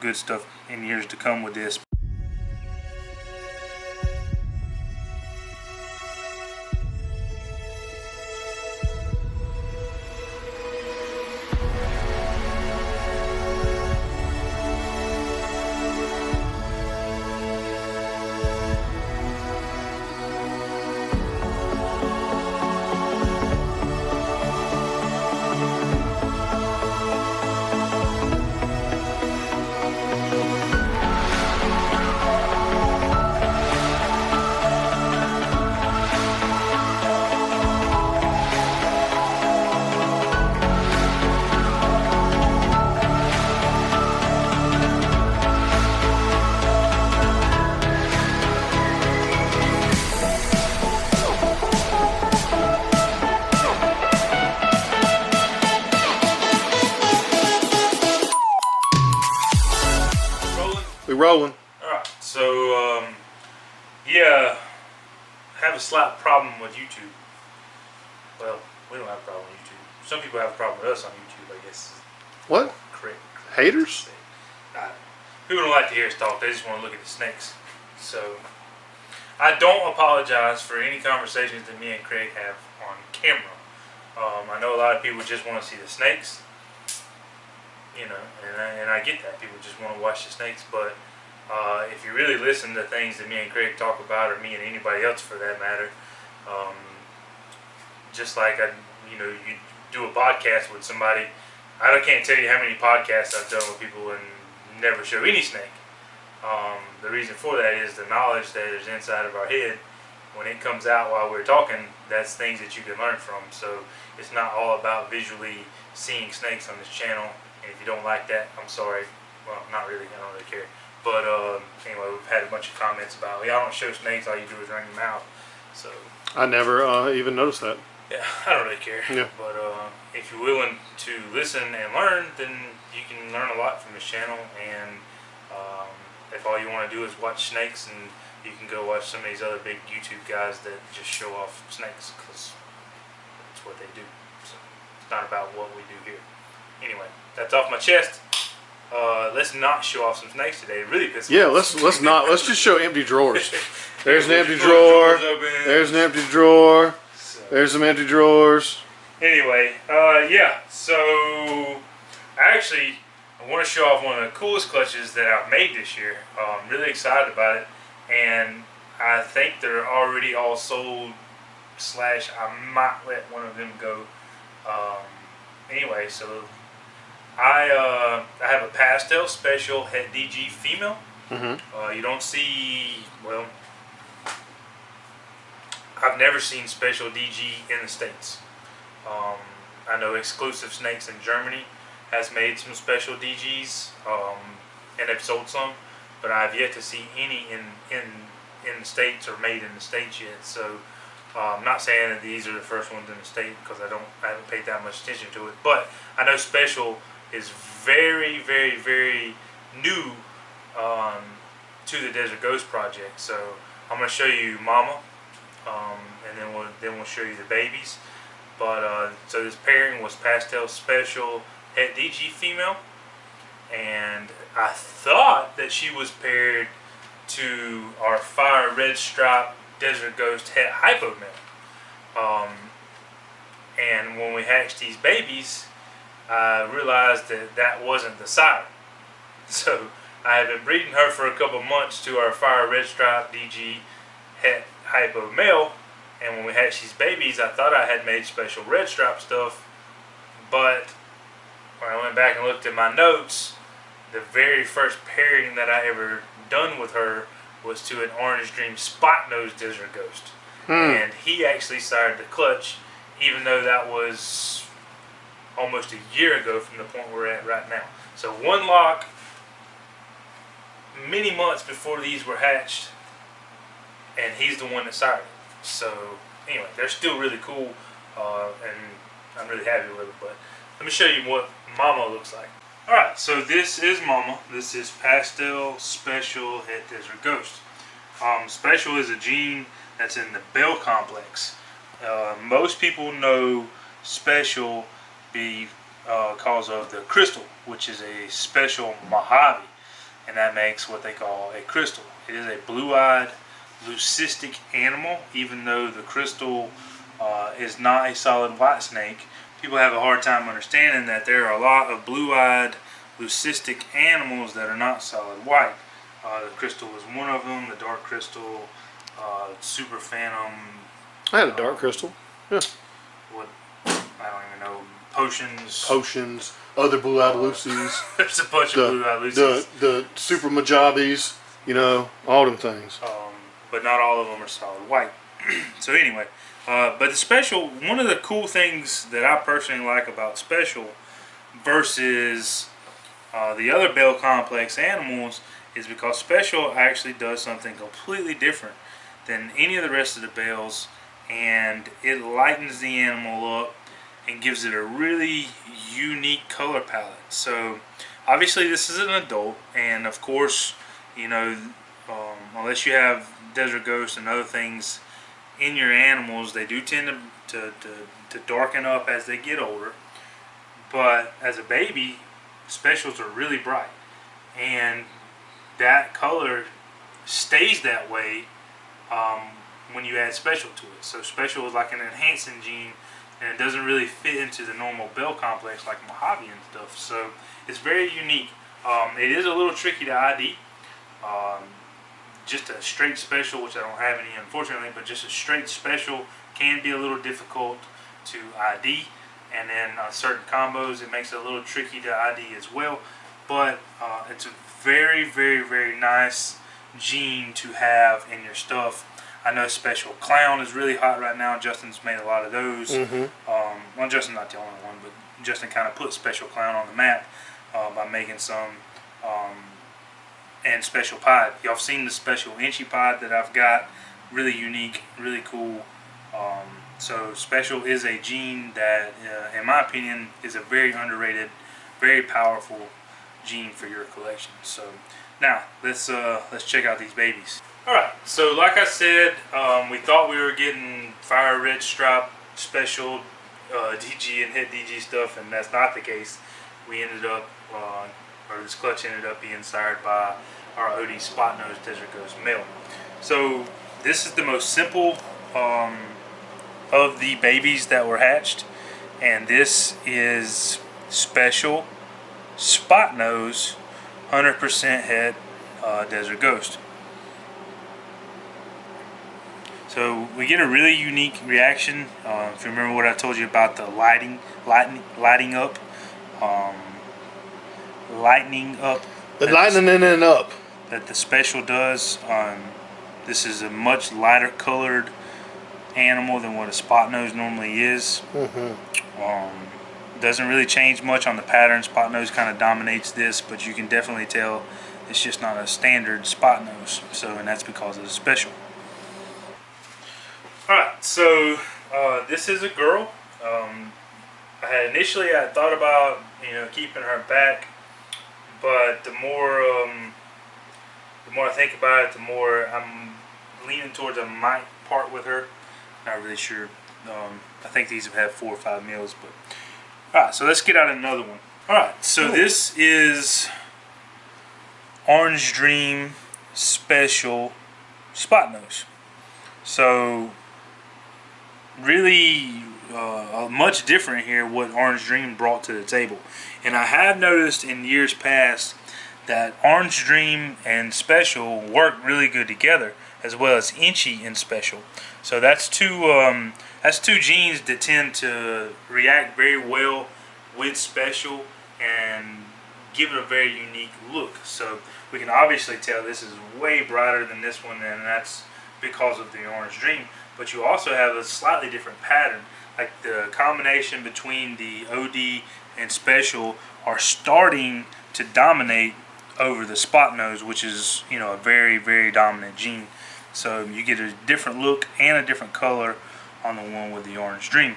good stuff in years to come with this. We rolling. Alright, so yeah, have a slight problem with YouTube. Well, we don't have a problem with YouTube. Some people have a problem with us on YouTube, I guess. What? Correct. Haters? People don't like to hear us talk, they just want to look at the snakes. So, I don't apologize for any conversations that me and Craig have on camera. I know a lot of people just want to see the snakes. You know, and I get that. People just want to watch the snakes, but if you really listen to things that me and Craig talk about, or me and anybody else for that matter, just like you do a podcast with somebody, I can't tell you how many podcasts I've done with people and never show any snake. The reason for that is the knowledge that is inside of our head. When it comes out while we're talking, that's things that you can learn from. So it's not all about visually seeing snakes on this channel. And if you don't like that, I'm sorry. Well, not really. I don't really care. But anyway, we've had a bunch of comments about, y'all don't show snakes, all you do is run your mouth. So I never even noticed that. yeah, I don't really care. Yeah. But if you're willing to listen and learn, then you can learn a lot from this channel. And if all you want to do is watch snakes, and you can go watch some of these other big YouTube guys that just show off snakes, because that's what they do. So it's not about what we do here. Anyway, that's off my chest. Let's not show off some snakes today. It really pisses me off. let's not. Let's just show empty drawers. There's an empty drawer. There's an empty drawer. There's some empty drawers. Anyway, yeah. So actually, I want to show off one of the coolest clutches that I've made this year. I'm really excited about it, and I think they're already all sold. / I might let one of them go. Anyway, so I have a pastel special het DG female. You don't see, well, I've never seen special DG in the States. I know Exclusive Snakes in Germany has made some special DGs, and they've sold some, but I've yet to see any in the States or made in the States yet. So I'm not saying that these are the first ones in the state, because I haven't paid that much attention to it. But I know special is very, very, very new to the Desert Ghost project. So I'm going to show you Mama, and then we'll show you the babies. But so this pairing was pastel special het DG female, and I thought that she was paired to our fire red stripe Desert Ghost het hypo male. And when we hatched these babies, I realized that that wasn't the sire. So I had been breeding her for a couple months to our fire red stripe DG het hypo male, and when we hatched these babies, I thought I had made special red stripe stuff, but when I went back and looked at my notes, the very first pairing that I ever done with her was to an Orange Dream Spot Nose Desert Ghost. And he actually sired the clutch, even though that was almost a year ago from the point we're at right now. So one lock, many months before these were hatched, and he's the one that sired it. So anyway, they're still really cool, and I'm really happy with it. But let me show you what Mama looks like. Alright, so this is Mama. This is Pastel Special Het Desert Ghost. Special is a gene that's in the Bell complex. Most people know Special because of the crystal, which is a special Mojave. and that makes what they call a crystal. It is a blue-eyed leucistic animal, even though the crystal is not a solid white snake. People have a hard time understanding that there are a lot of blue-eyed leucistic animals that are not solid white. The crystal is one of them, the dark crystal, super phantom. I had a dark crystal. Yeah. What, I don't even know. Potions. Other blue-eyed Lucies. There's a bunch of blue-eyed Lucies. The super Mojabes, you know, all them things. But not all of them are solid white. So anyway, but the special, one of the cool things that I personally like about special versus the other bell complex animals is because special actually does something completely different than any of the rest of the bells, and it lightens the animal up and gives it a really unique color palette. So obviously this is an adult, and of course, you know, unless you have desert ghosts and other things in your animals, they do tend to darken up as they get older. But as a baby, specials are really bright, and that color stays that way when you add special to it. So special is like an enhancing gene, and it doesn't really fit into the normal bell complex like Mojave and stuff. So it's very unique. It is a little tricky to ID. Just a straight special, which I don't have any unfortunately, but just a straight special can be a little difficult to ID. And then certain combos, it makes it a little tricky to ID as well. But it's a very, very, very nice gene to have in your stuff. I know special clown is really hot right now. Justin's made a lot of those. Well, Justin's not the only one, but Justin kind of put special clown on the map by making some. And special pod. Y'all have seen the special inchy pod that I've got. Really unique, really cool. So special is a gene that, in my opinion, is a very underrated, very powerful gene for your collection. So now let's check out these babies. All right. So like I said, we thought we were getting fire red stripe special DG and hit DG stuff, and that's not the case. We ended up, or this clutch ended up being sired by our OD spot nose desert ghost male. So this is the most simple of the babies that were hatched, and this is special spot nose 100% het desert ghost. So we get a really unique reaction. If you remember what I told you about the lightening up. That the special does. This is a much lighter colored animal than what a spot nose normally is. Doesn't really change much on the pattern. Spot nose kind of dominates this, but you can definitely tell it's just not a standard spot nose. So, and that's because of the special. Alright, so this is a girl. I thought about, you know, keeping her back, but the more I think about it, the more I'm leaning towards I might part with her. Not really sure. I think these have had 4 or 5 meals, but alright, so let's get out another one. Alright, so this is Orange Dream Special Spot Nose. So really much different here what Orange Dream brought to the table. And I have noticed in years past that Orange Dream and Special work really good together, as well as Inchy and Special. So that's two genes that tend to react very well with Special and give it a very unique look. So we can obviously tell this is way brighter than this one, and that's because of the Orange Dream. But you also have a slightly different pattern. Like the combination between the OD and Special are starting to dominate over the spot nose, which is, you know, a very, very dominant gene. So you get a different look and a different color on the one with the Orange Dream.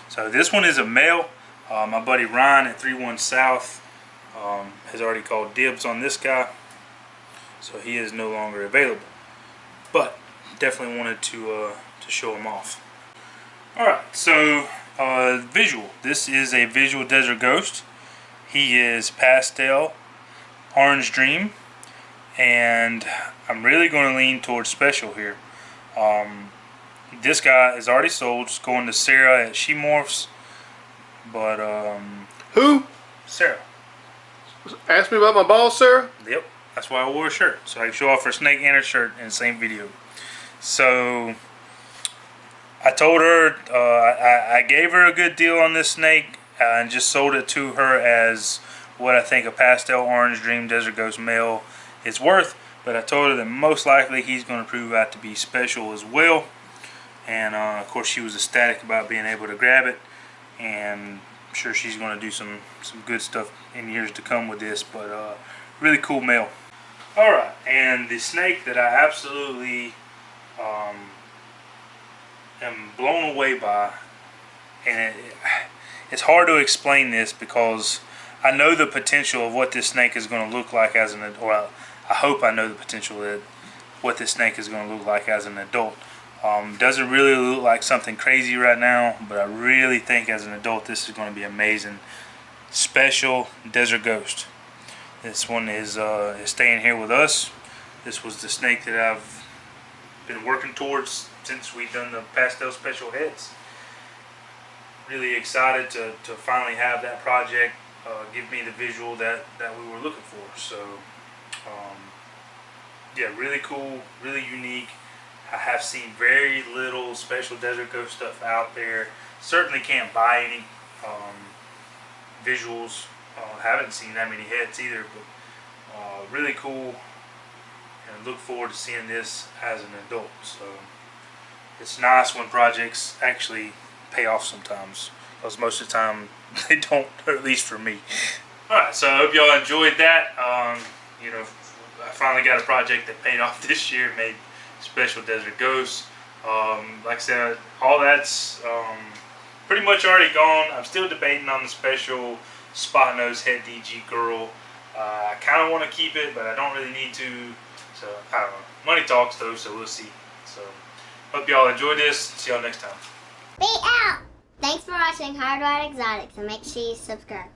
So this one is a male. My buddy Ryan at 31 South has already called dibs on this guy, so he is no longer available. But definitely wanted to show him off. Alright, so visual. This is a visual desert ghost. He is pastel Orange Dream. and I'm really going to lean towards special here. This guy is already sold. It's going to Sarah at She Morphs. But who? Sarah. Ask me about my balls, Sarah? Yep. That's why I wore a shirt, so I can show off her snake and her shirt in the same video. So I told her I gave her a good deal on this snake and just sold it to her as what I think a pastel orange dream desert ghost male is worth. But I told her that most likely he's going to prove out to be special as well. And of course she was ecstatic about being able to grab it, and I'm sure she's going to do some good stuff in years to come with this. But really cool male. Alright, and the snake that I absolutely am blown away by, and it's hard to explain this because I know the potential of what this snake is going to look like as an adult. Well, I hope I know the potential of what this snake is going to look like as an adult. Doesn't really look like something crazy right now, but I really think as an adult this is going to be amazing. Special Desert Ghost. This one is staying here with us. This was the snake that I've been working towards since we've done the pastel special heads. Really excited to finally have that project give me the visual that we were looking for. So yeah, really cool, really unique. I have seen very little Special Desert Ghost stuff out there. Certainly can't buy any visuals. Haven't seen that many heads either, but really cool, and look forward to seeing this as an adult. So it's nice when projects actually pay off sometimes, because most of the time they don't, or at least for me. Alright, so I hope y'all enjoyed that. You know, I finally got a project that paid off this year, made Special Desert Ghosts. Like I said, all that's pretty much already gone. I'm still debating on the special spot nose head DG girl. I kind of want to keep it, but I don't really need to. So I don't know. Money talks though, so we'll see. So hope y'all enjoyed this. See y'all next time. Be out! Thanks for watching Hardwired Exotics, and make sure you subscribe.